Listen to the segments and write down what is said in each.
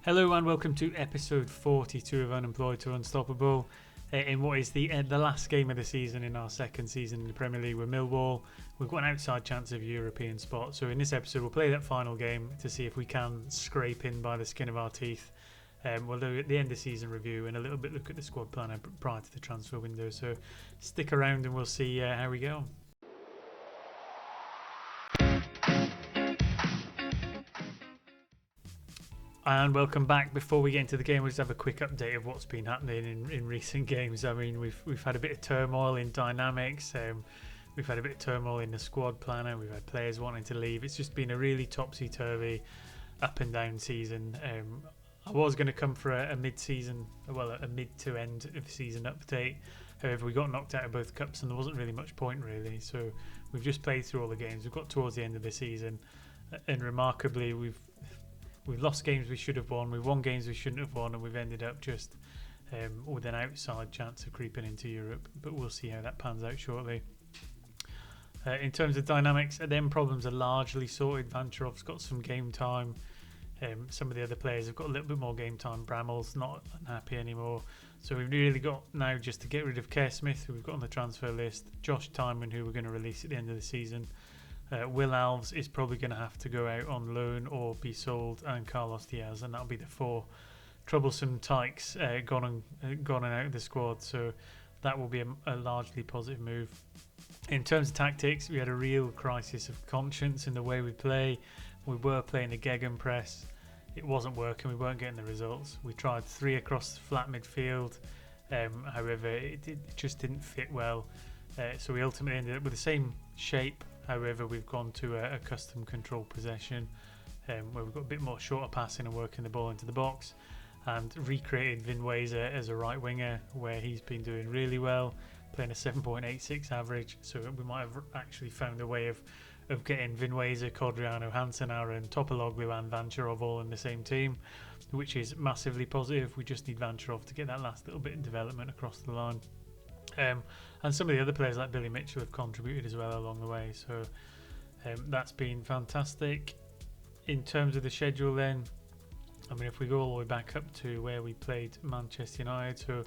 Hello and welcome to episode 42 of Unemployed to Unstoppable. In what is the last game of the season in our second season in the Premier League with Millwall. We've got an outside chance of a European spot. So in this episode we'll play that final game to see if we can scrape in by the skin of our teeth. We'll do at the end of season review and a little bit look at the squad planner prior to the transfer window. So stick around and we'll see how we go. And welcome back. Before we get into the game, we'll just have a quick update of what's been happening in recent games. I mean, we've had a bit of turmoil in dynamics. We've had a bit of turmoil in the squad planner. We've had players wanting to leave. It's just been a really topsy-turvy, up and down season. I was going to come for a mid-season, a mid to end of season update. However, we got knocked out of both cups and there wasn't really much point really. So we've just played through all the games. We've got towards the end of the season, and remarkably, we've lost games we should have won, we've won games we shouldn't have won, and we've ended up just with an outside chance of creeping into Europe. But we'll see how that pans out shortly. In terms of dynamics, them problems are largely sorted. Vancherov's got some game time. Some of the other players have got a little bit more game time. Bramall's not unhappy anymore. So we've really got now just to get rid of Kerr Smith, who we've got on the transfer list, Josh Tymon, who we're going to release at the end of the season. Will Alves is probably going to have to go out on loan or be sold, and Carlos Diaz, and that'll be the four troublesome tykes gone and out of the squad. So that will be a largely positive move. In terms of tactics, we had a real crisis of conscience in the way we play. We were playing a gegenpress. It wasn't working. We weren't getting the results. We tried 3 across the flat midfield. However, it just didn't fit well. So we ultimately ended up with the same shape. However, we've gone to a custom control possession where we've got a bit more shorter passing and working the ball into the box, and recreated Vinweza as a right winger where he's been doing really well, playing a 7.86 average. So we might have actually found a way of getting Vinweza, Codriano, Hansen-Aaron, Topologlu and Vancherov all in the same team, which is massively positive. We just need Vancherov to get that last little bit of development across the line. And some of the other players like Billy Mitchell have contributed as well along the way, so that's been fantastic. In terms of the schedule then, I mean, if we go all the way back up to where we played Manchester United, so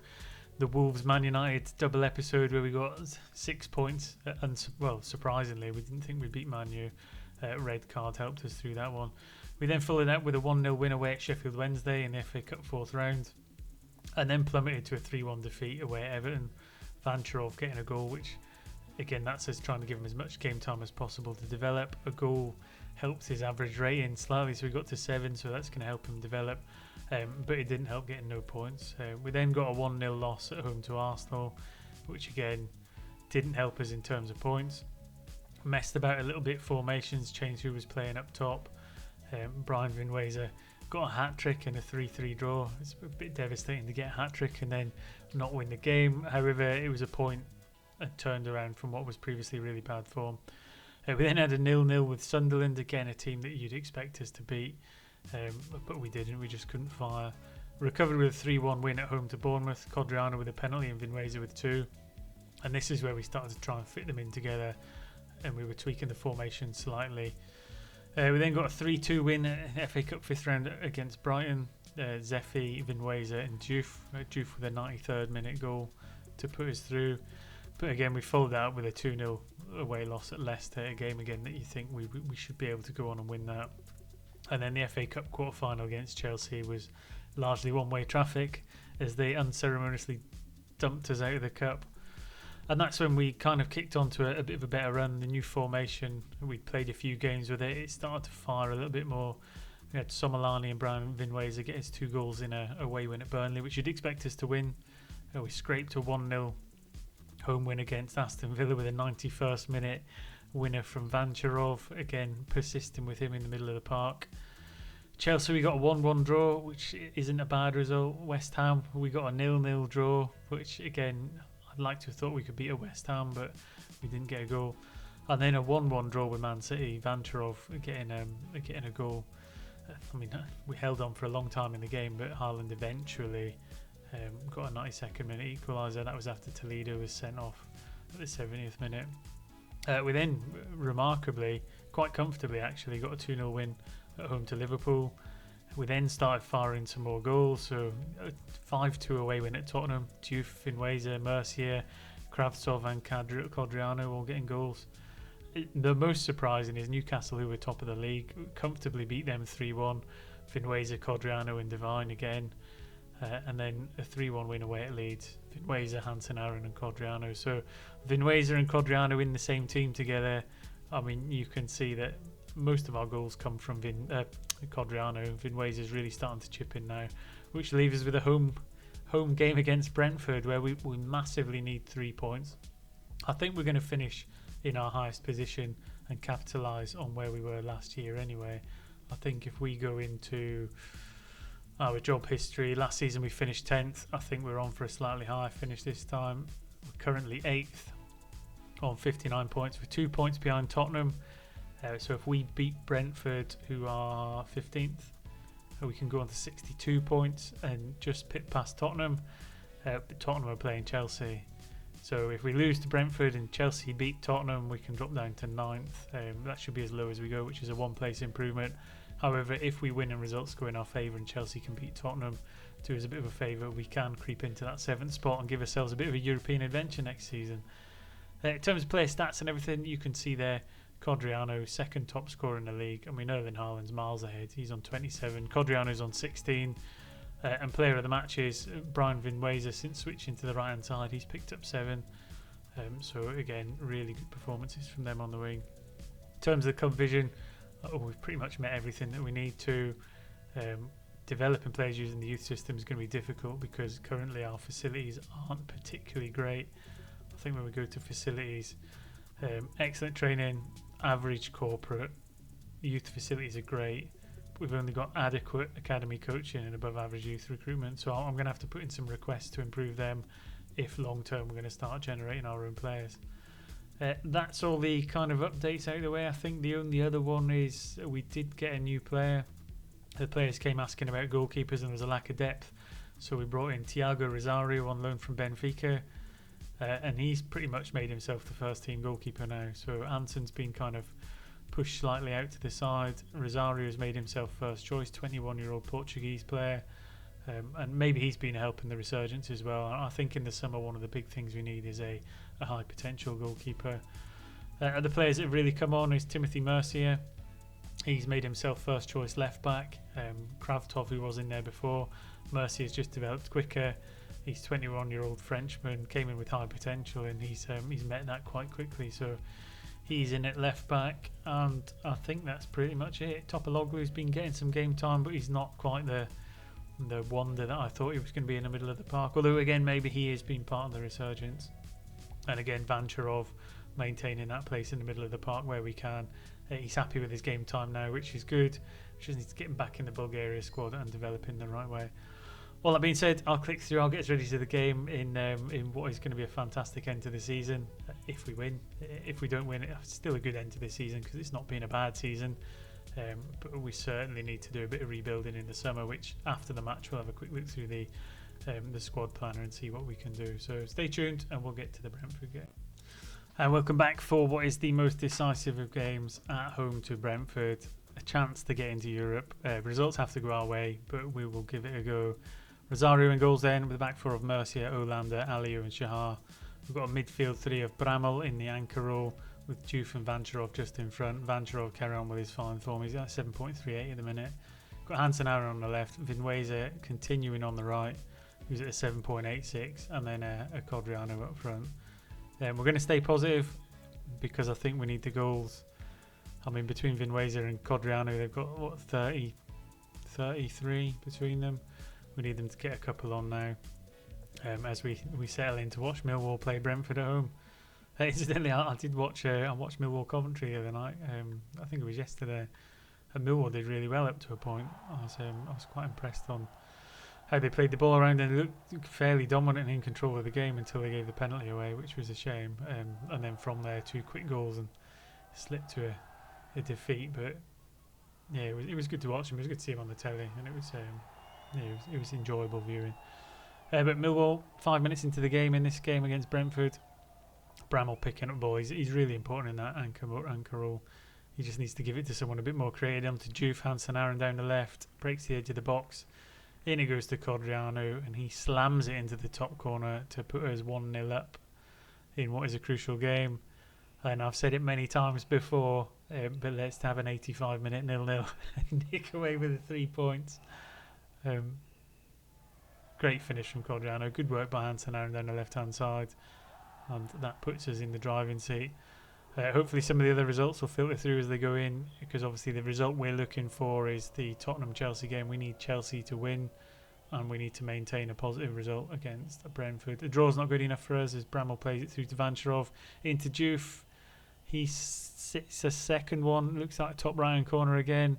the Wolves-Man United double episode where we got 6 points, and surprisingly we didn't think we'd beat Man U. Red card helped us through that one. We then followed that with a 1-0 win away at Sheffield Wednesday in the FA Cup 4th round, and then plummeted to a 3-1 defeat away at Everton. Vancherov getting a goal, which again, that's us trying to give him as much game time as possible to develop. A goal helps his average rating slightly, so we got to 7, so that's going to help him develop, but it didn't help getting no points. We then got a 1-0 loss at home to Arsenal, which again didn't help us in terms of points. Messed about a little bit, formations, changed who was playing up top. Brian Vinweza got a hat-trick and a 3-3 draw. It's a bit devastating to get a hat-trick and then not win the game. However, it was a point turned around from what was previously really bad form. We then had a 0-0 with Sunderland, again a team that you'd expect us to beat, but we didn't. We just couldn't fire. Recovered with a 3-1 win at home to Bournemouth, Codriano with a penalty and Vinweza with 2. And this is where we started to try and fit them in together, and we were tweaking the formation slightly. We then got a 3-2 win at FA Cup 5th round against Brighton. Zeffi, Vinweza and Diouf with a 93rd minute goal to put us through. But again, we followed that up with a 2-0 away loss at Leicester, a game again that you think we should be able to go on and win that. And then the FA Cup quarter-final against Chelsea was largely one-way traffic as they unceremoniously dumped us out of the cup. And that's when we kind of kicked onto a bit of a better run. The new formation, we played a few games with it. It started to fire a little bit more. We had Somolani and Brian Vinweza get his 2 goals in a away win at Burnley, which you'd expect us to win. We scraped a 1-0 home win against Aston Villa with a 91st minute winner from Vancherov, again persisting with him in the middle of the park. Chelsea, we got a 1-1 draw, which isn't a bad result. West Ham, we got a 0-0 draw, which again, I'd like to have thought we could beat a West Ham, but we didn't get a goal. And then a 1-1 draw with Man City, Vancherov getting a goal. I mean, we held on for a long time in the game, but Haaland eventually got a 92nd minute equaliser. That was after Toledo was sent off at the 70th minute. We then, remarkably, quite comfortably actually, got a 2-0 win at home to Liverpool. We then started firing some more goals, so 5-2 away win at Tottenham. Diouf, Finweza, Mercier, Kravtsov and Codriano all getting goals. The most surprising is Newcastle, who were top of the league, comfortably beat them 3-1. Finweza, Codriano and Devine again. And then a 3-1 win away at Leeds. Finweza, Hansen, Aaron and Codriano. So Finweza and Codriano in the same team together. I mean, you can see that most of our goals come from Codriano. Finweza is really starting to chip in now, which leaves us with a home game against Brentford, where we massively need 3 points. I think we're going to finish in our highest position and capitalise on where we were last year anyway. I think if we go into our job history, last season we finished 10th. I think we're on for a slightly higher finish this time. We're currently 8th on 59 points. We're 2 points behind Tottenham. So if we beat Brentford, who are 15th, we can go on to 62 points and just pit past Tottenham. But Tottenham are playing Chelsea. So if we lose to Brentford and Chelsea beat Tottenham, we can drop down to 9th. That should be as low as we go, which is a one-place improvement. However, if we win and results go in our favour and Chelsea can beat Tottenham, do us a bit of a favour, we can creep into that 7th spot and give ourselves a bit of a European adventure next season. In terms of player stats and everything, you can see there, Codriano, second top scorer in the league. I mean, Erling Haaland's miles ahead. He's on 27. Codriano's on 16. And player of the match is Brian Finweza. Since switching to the right-hand side, he's picked up 7. So, again, really good performances from them on the wing. In terms of the club vision, we've pretty much met everything that we need to. Developing players using the youth system is going to be difficult because currently our facilities aren't particularly great. I think when we go to facilities, excellent training, average corporate, youth facilities are great. We've only got adequate academy coaching and above average youth recruitment, so I'm going to have to put in some requests to improve them if long term we're going to start generating our own players. That's all the kind of updates out of the way. I think the only other one is we did get a new player. The players came asking about goalkeepers and there was a lack of depth, so we brought in Thiago Rosario on loan from Benfica. And he's pretty much made himself the first team goalkeeper now. So Anson's been kind of pushed slightly out to the side. Rosario has made himself first choice, 21-year-old Portuguese player. And maybe he's been helping the resurgence as well. I think in the summer one of the big things we need is a high potential goalkeeper. The players that have really come on is Timothy Mercier. He's made himself first choice left back. Kravtsov, who was in there before. Mercier's just developed quicker. He's 21-year-old Frenchman, came in with high potential, and he's met that quite quickly. So he's in at left back, and I think that's pretty much it. Topologlu's been getting some game time, but he's not quite the wonder that I thought he was going to be in the middle of the park. Although again, maybe he has been part of the resurgence. And again, Vancharov maintaining that place in the middle of the park where we can. He's happy with his game time now, which is good. We just need to get him back in the Bulgaria squad and developing the right way. All that being said, I'll click through. I'll get us ready to the game in what is going to be a fantastic end to the season. If we win, if we don't win, it's still a good end to the season because it's not been a bad season. But we certainly need to do a bit of rebuilding in the summer. Which after the match, we'll have a quick look through the squad planner and see what we can do. So stay tuned, and we'll get to the Brentford game. And welcome back for what is the most decisive of games at home to Brentford. A chance to get into Europe. Results have to go our way, but we will give it a go. Rosario in goals then, with the back four of Mercier, Olander, Aliou and Shahar. We've got a midfield three of Bramall in the anchor role, with Diouf and Vancharov just in front. Vancharov carry on with his fine form. He's at 7.38 at the minute. Got Hansen Aaron on the left, Finweza continuing on the right, who's at a 7.86, and then a Codriano up front. We're going to stay positive because I think we need the goals. I mean, between Finweza and Codriano, they've got, 33 between them. We need them to get a couple on now as we settle in to watch Millwall play Brentford at home. Incidentally, I did watch I watched Millwall Coventry the other night. I think it was yesterday. And Millwall did really well up to a point. I was quite impressed on how they played the ball around and looked fairly dominant and in control of the game until they gave the penalty away, which was a shame. And then from there, 2 quick goals and slipped to a defeat. But yeah, it was good to watch him. It was good to see him on the telly, and it was enjoyable viewing. But Millwall, 5 minutes into the game in this game against Brentford, Bramall picking up ball. He's really important in that anchor role. He just needs to give it to someone a bit more creative. Onto Juve, Hansen Aaron down the left, breaks the edge of the box. In it goes to Codriano, and he slams it into the top corner to put us 1-0 up in what is a crucial game. And I've said it many times before, but let's have an 85-minute 0-0 and nick away with the 3 points. Great finish from Codriano. Good work by Hansen Aaron down the left-hand side. And that puts us in the driving seat. Hopefully some of the other results will filter through as they go in, because obviously the result we're looking for is the Tottenham-Chelsea game. We need Chelsea to win, and we need to maintain a positive result against Brentford. The draw's not good enough for us as Bramall plays it through to Vancharov into Juve. He sits a second one. Looks like top right-hand corner again.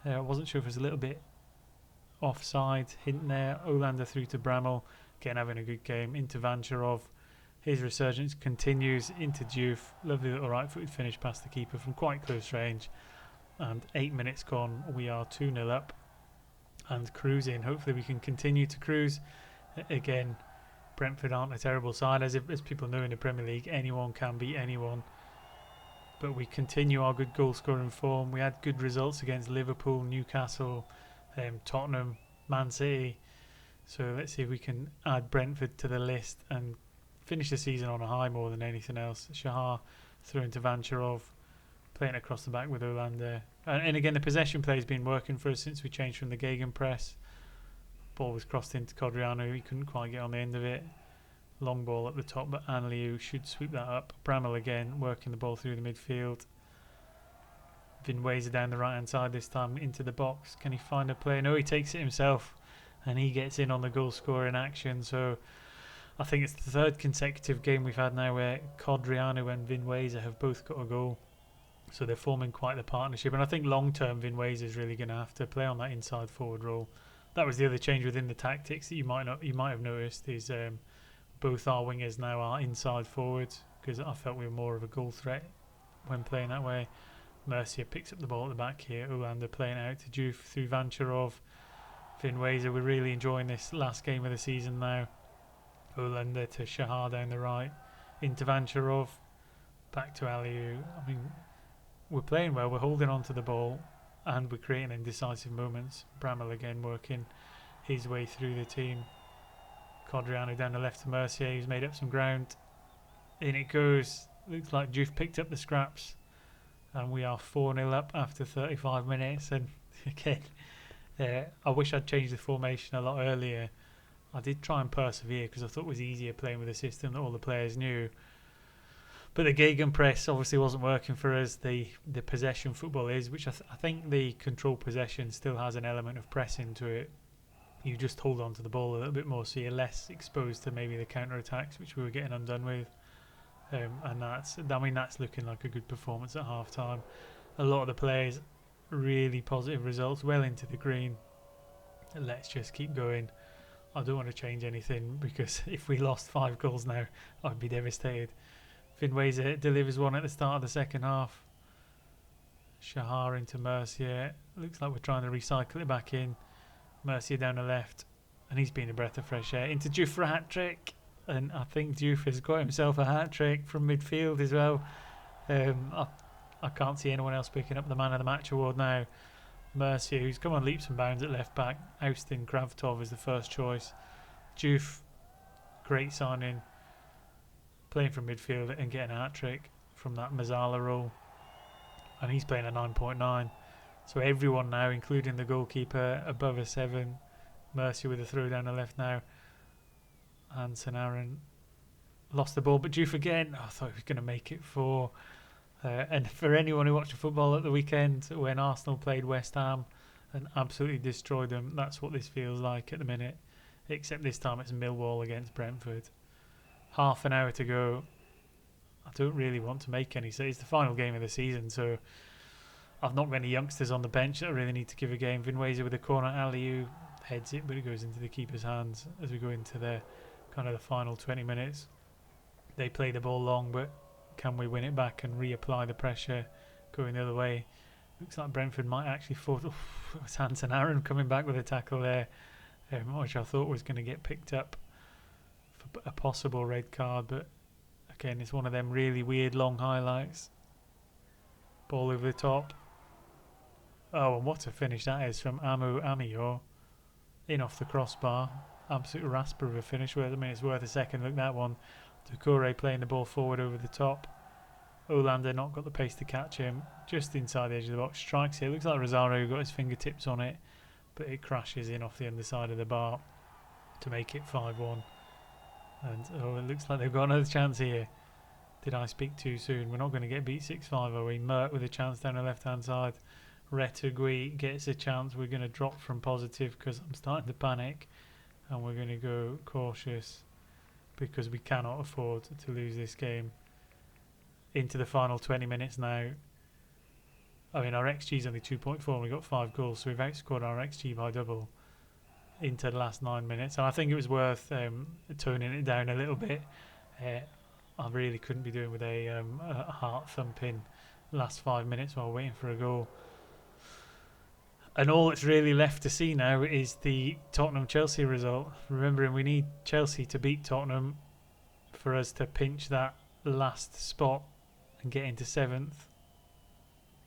I wasn't sure if it was a little bit offside. Hint there. Olander through to Bramall. Again, having a good game. Into Vancharov. His resurgence continues into Juve. Lovely little right-footed finish past the keeper from quite close range. And 8 minutes gone. We are 2-0 up and cruising. Hopefully we can continue to cruise. Again, Brentford aren't a terrible side. As people know in the Premier League, anyone can beat anyone. But we continue our good goal-scoring form. We had good results against Liverpool, Newcastle, Tottenham, Man City. So let's see if we can add Brentford to the list and finish the season on a high more than anything else. Shahar through into Vancharov, playing across the back with Olander. And again, the possession play has been working for us since we changed from the gegenpress. Ball was crossed into Codriano. He couldn't quite get on the end of it. Long ball up the top, but Anliu should sweep that up. Bramall again, working the ball through the midfield. Vinwazer down the right hand side this time into the box. Can he find a player? No, he takes it himself, and he gets in on the goal scoring action. So I think it's the third consecutive game we've had now where Codriano and Vinwazer have both got a goal. So they're forming quite the partnership, and I think long term Vinwazer is really going to have to play on that inside forward role. That was the other change within the tactics that you might have noticed is both our wingers now are inside forwards, because I felt we were more of a goal threat when playing that way. Mercier picks up the ball at the back here. Olander playing out to Juve through Vancharov. Vinwazer, we're really enjoying this last game of the season now. Olander to Shahar down the right. Into Vancharov. Back to Aliou. I mean, we're playing well. We're holding on to the ball and we're creating indecisive moments. Bramall again working his way through the team. Codriano down the left to Mercier, who's made up some ground. In it goes. Looks like Juve picked up the scraps. And we are 4-0 up after 35 minutes. And again, I wish I'd changed the formation a lot earlier. I did try and persevere because I thought it was easier playing with a system that all the players knew. But the gegenpress obviously wasn't working for us. The possession football is, which I think the control possession still has an element of pressing to it. You just hold on to the ball a little bit more, so you're less exposed to maybe the counter-attacks, which we were getting undone with. And that's looking like a good performance at half-time. A lot of the players, really positive results, well into the green. Let's just keep going. I don't want to change anything, because if we lost 5 goals now, I'd be devastated. Vinwazer delivers one at the start of the second half. Shahar into Mercier. Looks like we're trying to recycle it back in. Mercier down the left, and he's been a breath of fresh air. Into Juve for a hat-trick, and I think Juve has got himself a hat-trick from midfield as well. I can't see anyone else picking up the Man of the Match award now. Mercier, who's come on leaps and bounds at left back, ousting Kravtov as the first choice. Juve, great signing, playing from midfield and getting a hat-trick from that Mazzala role, and he's playing a 9.9. So everyone now, including the goalkeeper, above a 7. Mercier with a throw down the left now. Hansen Aaron lost the ball, but Juve again. I thought he was going to make it 4. And for anyone who watched the football at the weekend when Arsenal played West Ham and absolutely destroyed them, that's what this feels like at the minute. Except this time it's Millwall against Brentford. Half an hour to go. I don't really want to make any. So it's the final game of the season, so I've not got any youngsters on the bench that I really need to give a game. Vinwazer with a corner. Aliou heads it, but it goes into the keeper's hands as we go into the kind of the final 20 minutes. They play the ball long, but can we win it back and reapply the pressure going the other way? Looks like Brentford might actually fall. It's Hansen Aaron coming back with a tackle there, which I thought was going to get picked up for a possible red card, but again, it's one of them really weird long highlights. Ball over the top. Oh, and what a finish that is from Amu Amiyo. In off the crossbar. Absolute rasper of a finish. I mean, it's worth a second. Look at that one. Doucouré playing the ball forward over the top. Olander not got the pace to catch him. Just inside the edge of the box. Strikes it. Looks like Rosario got his fingertips on it. But it crashes in off the underside of the bar to make it 5-1. And it looks like they've got another chance here. Did I speak too soon? We're not going to get beat 6-5, are we? Mert with a chance down the left-hand side. Retegui gets a chance. We're going to drop from positive because I'm starting to panic. And we're going to go cautious because we cannot afford to lose this game. Into the final 20 minutes now. I mean, our XG is only 2.4 and we got 5 goals, so we've outscored our XG by double into the last 9 minutes. And I think it was worth toning it down a little bit. I really couldn't be doing with a heart-thumping last 5 minutes while waiting for a goal. And all that's really left to see now is the Tottenham-Chelsea result. Remembering we need Chelsea to beat Tottenham for us to pinch that last spot and get into 7th.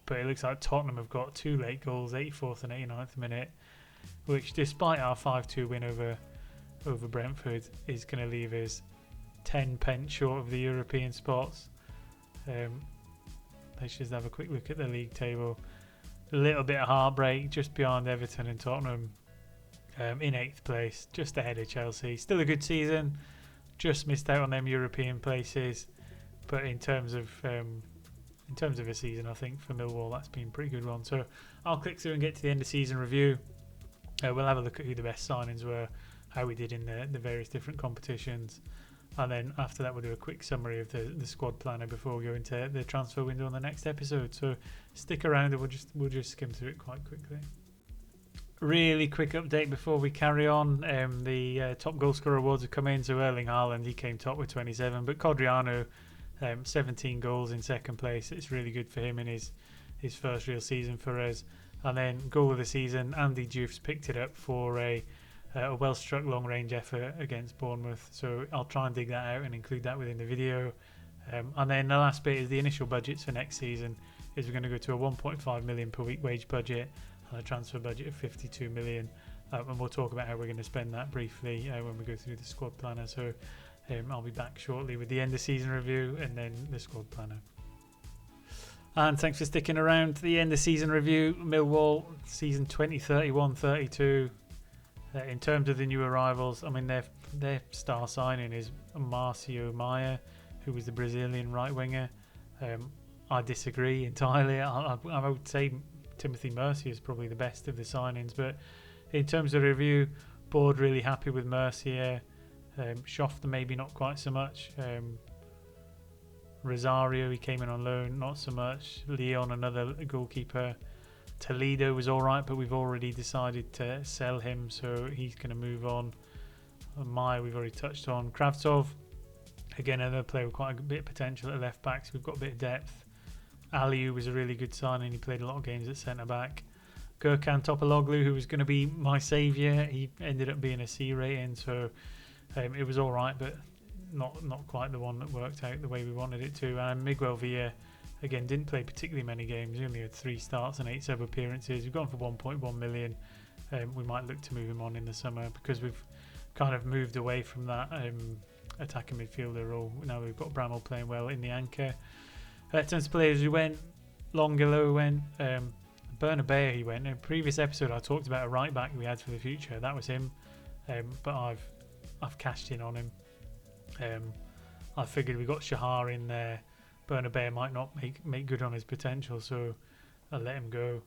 But it looks like Tottenham have got 2 late goals, 84th and 89th minute, which despite our 5-2 win over Brentford is going to leave us 10 pence short of the European spots. Let's just have a quick look at the league table. A little bit of heartbreak just behind Everton and Tottenham in 8th place, just ahead of Chelsea. Still a good season, just missed out on them European places, but in terms of a season, I think for Millwall that's been a pretty good one. So I'll click through and get to the end of season review. We'll have a look at who the best signings were, how we did in the various different competitions, and then after that we'll do a quick summary of the squad planner before we go into the transfer window on the next episode. So stick around and we'll just skim through it quite quickly. Really quick update before we carry on. The top goal scorer awards have come in. So Erling Haaland, he came top with 27, but Codriano 17 goals in 2nd place. It's really good for him in his first real season for us. And then goal of the season, Andy Diouf's picked it up for a well-struck long-range effort against Bournemouth. So I'll try and dig that out and include that within the video. And then the last bit is the initial budgets for next season. Is we're going to go to a 1.5 million per week wage budget and a transfer budget of 52 million. And we'll talk about how we're going to spend that briefly when we go through the squad planner. So I'll be back shortly with the end of season review and then the squad planner. And thanks for sticking around to the end of season review. Millwall season 2031-32. In terms of the new arrivals, I mean their star signing is Marcio Maia, who was the Brazilian right winger. I disagree entirely. I would say Timothy Mercier is probably the best of the signings, but in terms of review, board really happy with Mercier. Schofter maybe not quite so much. Rosario, he came in on loan, not so much. Leon, another goalkeeper. Toledo was alright, but we've already decided to sell him, so he's going to move on. Maya, we've already touched on. Kravtsov, again, another player with quite a bit of potential at left back, so we've got a bit of depth. Aliou was a really good signing, he played a lot of games at centre back. Gurkan Topaloglu, who was going to be my saviour, he ended up being a C rating, so it was alright, but not quite the one that worked out the way we wanted it to. And Miguel Villa, again, didn't play particularly many games. He only had 3 starts and 8 sub appearances. We've gone for 1.1 million. We might look to move him on in the summer because we've kind of moved away from that attacking midfielder role. Now we've got Bramall playing well in the anchor. In terms of players who went, Longelo went, Bernabeu he went. In a previous episode I talked about a right back we had for the future. That was him, but I've cashed in on him. I figured we got Shahar in there. Bernabeu might not make good on his potential, so I let him go.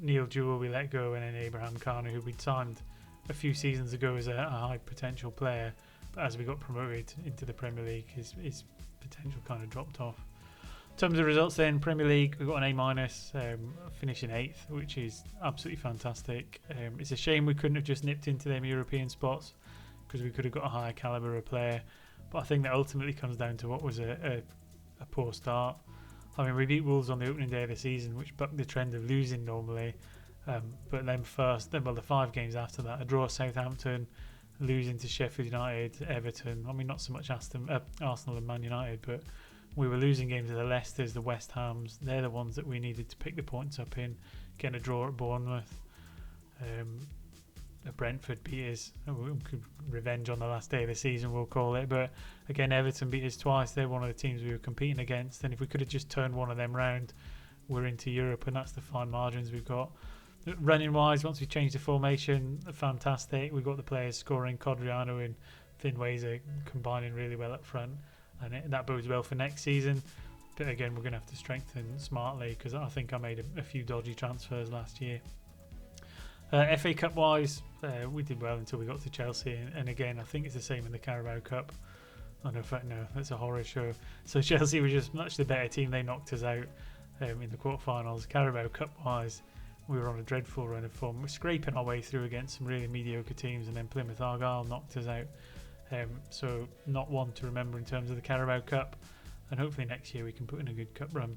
Neil Jewell we let go, and then Abraham Kanu, who we'd signed a few seasons ago as a high potential player, but as we got promoted into the Premier League, his potential kind of dropped off. In terms of results then, Premier League, we've got an A-, finishing 8th, which is absolutely fantastic. It's a shame we couldn't have just nipped into them European spots, because we could have got a higher calibre of player, but I think that ultimately comes down to what was a poor start. I mean, we beat Wolves on the opening day of the season, which bucked the trend of losing normally, but then the 5 games after that, a draw at Southampton, losing to Sheffield United, Everton, I mean not so much Arsenal and Man United, but We were losing games to the Leicesters, the West Hams. They're the ones that we needed to pick the points up in. Getting a draw at Bournemouth. Brentford beat us. Revenge on the last day of the season, we'll call it. But again, Everton beat us twice. They're one of the teams we were competing against. And if we could have just turned one of them round, we're into Europe. And that's the fine margins we've got. Running wise, once we changed the formation, fantastic. We've got the players scoring. Codriano and Finwayser combining really well up front. And that bodes well for next season. But again, we're going to have to strengthen smartly because I think I made a few dodgy transfers last year. FA Cup wise, we did well until we got to Chelsea, and again I think it's the same in the Carabao Cup. No, that's a horror show. So Chelsea was just much the better team. They knocked us out in the quarterfinals. Carabao Cup wise, we were on a dreadful run of form. We're scraping our way through against some really mediocre teams, and then Plymouth Argyle knocked us out. So not one to remember in terms of the Carabao Cup, and hopefully next year we can put in a good cup run.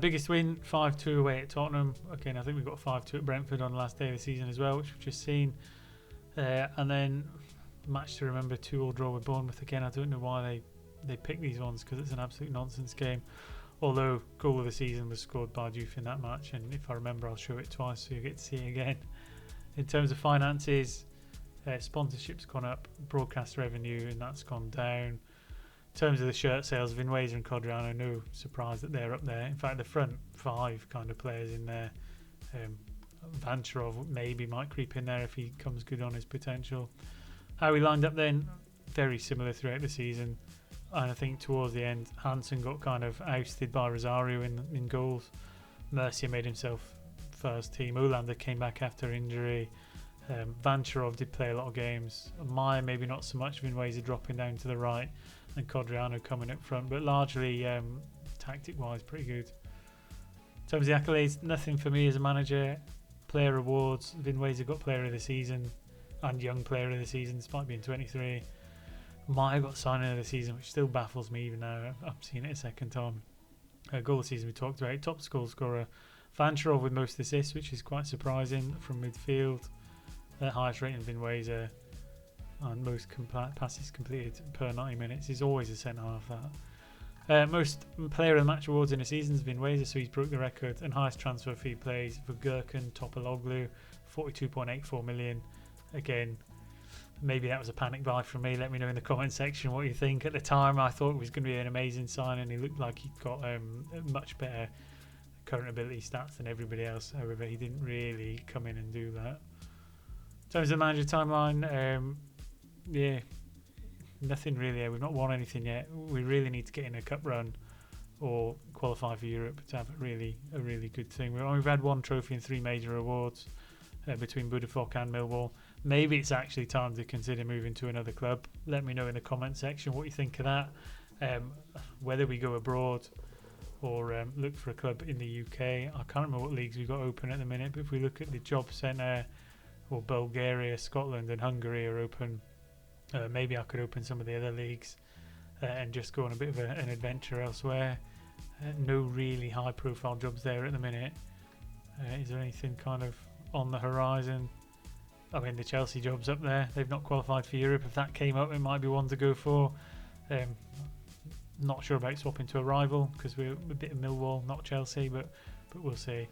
Biggest win, 5-2 away at Tottenham. Again, I think we got 5-2 at Brentford on the last day of the season as well, which we've just seen. And then match to remember, 2-2 draw with Bournemouth. Again, I don't know why they pick these ones because it's an absolute nonsense game. Although goal of the season was scored by Diouf in that match, and if I remember, I'll show it twice so you get to see it again. In terms of finances, sponsorship's gone up, broadcast revenue, and that's gone down. In terms of the shirt sales, Finwayser and Codriano, no surprise that they're up there. In fact, the front five kind of players in there, Vancharov maybe might creep in there if he comes good on his potential. How we lined up then, very similar throughout the season. And I think towards the end, Hansen got kind of ousted by Rosario in goals. Mercier made himself first team. Olander came back after injury. Vancharov did play a lot of games. Maya maybe not so much. Finwayser dropping down to the right, and Codriano coming up front. But largely, tactic-wise, pretty good. In terms of the accolades, nothing for me as a manager. Player awards, Finwayser got Player of the Season and Young Player of the Season, despite being 23. Maya got Signing of the Season, which still baffles me even now. I've seen it a second time. Goal of the season we talked about. Top goal scorer, Vancharov with most assists, which is quite surprising from midfield. Highest rating Finwayser, and most passes completed per 90 minutes. He's always a centre half that. Most player of the match awards in a season has been Wazer, so he's broke the record. And highest transfer fee plays for Gherkin Topaloglu, 42.84 million. Again, maybe that was a panic buy from me. Let me know in the comment section what you think. At the time, I thought it was going to be an amazing sign, and he looked like he'd got much better current ability stats than everybody else. However, he didn't really come in and do that. In terms of the manager timeline, nothing really. We've not won anything yet. We really need to get in a cup run or qualify for Europe to have a really good thing. We've had one trophy and 3 major awards between Budafok and Millwall. Maybe it's actually time to consider moving to another club. Let me know in the comment section what you think of that. Whether we go abroad or look for a club in the UK. I can't remember what leagues we've got open at the minute, but if we look at the Job Centre, or Bulgaria, Scotland and Hungary are open. Maybe I could open some of the other leagues and just go on a bit of an adventure elsewhere. No really high profile jobs there at the minute. Is there anything kind of on the horizon? I mean, the Chelsea job's up there. They've not qualified for Europe. If that came up, it might be one to go for. Not sure about swapping to a rival because we're a bit of Millwall, not Chelsea, but we'll see.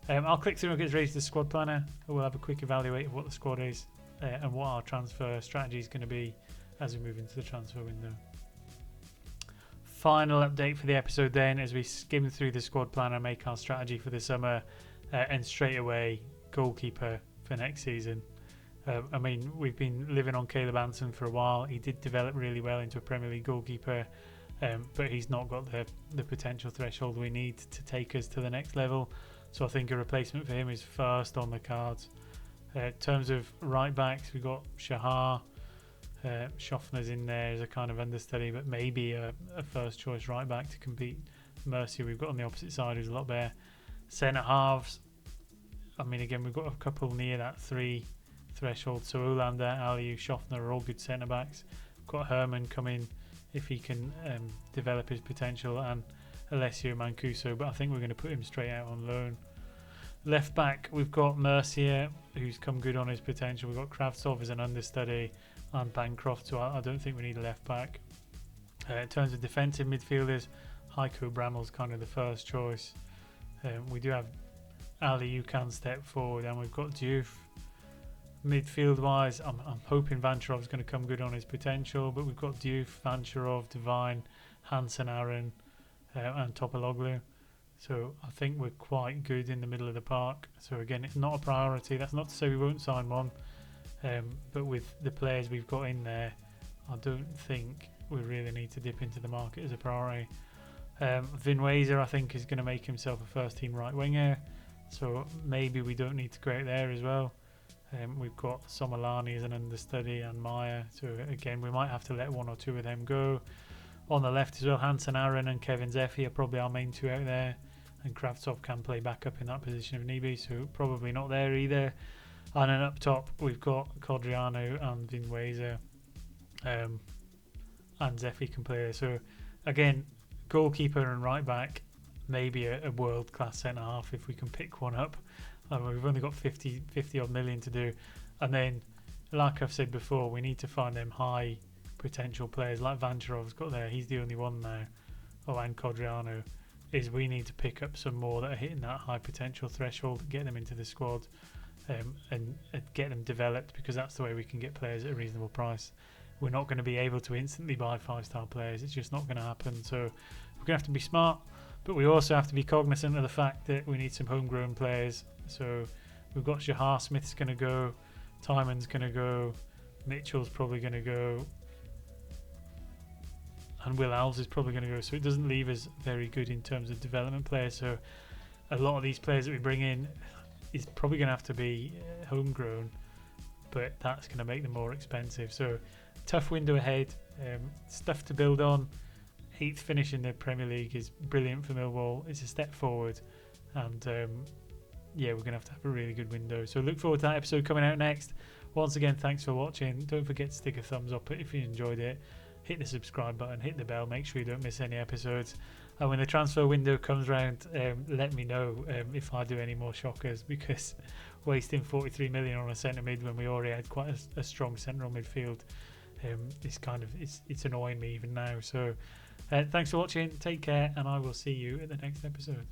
I'll click through and get ready to the squad planner. We'll have a quick evaluate of what the squad is and what our transfer strategy is going to be as we move into the transfer window. Final update for the episode then, as we skim through the squad planner, make our strategy for the summer, and straight away goalkeeper for next season. I mean, we've been living on Caleb Anson for a while. He did develop really well into a Premier League goalkeeper, but he's not got the potential threshold we need to take us to the next level. So I think a replacement for him is first on the cards. In terms of right backs, we've got Shahar. Schaffner's in there as a kind of understudy, but maybe a first choice right back to compete. Mercier we've got on the opposite side, who's a lot better. Centre halves, I mean, again, we've got a couple near that 3 threshold. So Olander, Aliou, Schaffner are all good centre backs. We've got Herman coming if he can develop his potential, and Alessio Mancuso, but I think we're going to put him straight out on loan. Left back, we've got Mercier, who's come good on his potential. We've got Kravtsov as an understudy, and Bancroft, so I don't think we need a left back. In terms of defensive midfielders, Heiko Brammel's kind of the first choice. We do have Ali who can step forward, and we've got Diouf. Midfield wise, I'm hoping Vancharov's going to come good on his potential, but we've got Diouf, Vancharov, Devine, Hansen, Aaron, and Topologlu. So I think we're quite good in the middle of the park. So again, it's not a priority. That's not to say we won't sign one, but with the players we've got in there, I don't think we really need to dip into the market as a priority. Vinwazer, I think, is going to make himself a first-team right winger, so maybe we don't need to go out there as well. We've got Somolani as an understudy and Maya, so again we might have to let one or two of them go. On the left as well, Hansen Aaron and Kevin Zeffy are probably our main two out there, and Kravtsov can play back up in that position if need be, so probably not there either. And then up top we've got Codriano and Vinwazer, and Zeffy can play there. So again, goalkeeper and right back, maybe a world-class centre-half if we can pick one up. We've only got 50 odd million to do, and then like I've said before, we need to find them high potential players like Vancharov's got there. He's the only one now. And Codriano. Is we need to pick up some more that are hitting that high potential threshold, get them into the squad, and get them developed, because that's the way we can get players at a reasonable price. We're not going to be able to instantly buy 5-star players. It's just not going to happen. So we're going to have to be smart, but we also have to be cognizant of the fact that we need some homegrown players. So we've got Shahar Smith's going to go, Tymon's going to go, Mitchell's probably going to go, and Will Alves is probably going to go. So it doesn't leave us very good in terms of development players. So a lot of these players that we bring in is probably going to have to be homegrown, but that's going to make them more expensive. So tough window ahead, stuff to build on. 8th finish in the Premier League is brilliant for Millwall. It's a step forward, and yeah, we're going to have a really good window. So look forward to that episode coming out next. Once again, thanks for watching. Don't forget to stick a thumbs up if you enjoyed it. Hit the subscribe button, hit the bell, make sure you don't miss any episodes. And when the transfer window comes round, let me know if I do any more shockers, because wasting 43 million on a centre mid when we already had quite a strong central midfield is it's annoying me even now. So thanks for watching, take care, and I will see you at the next episode.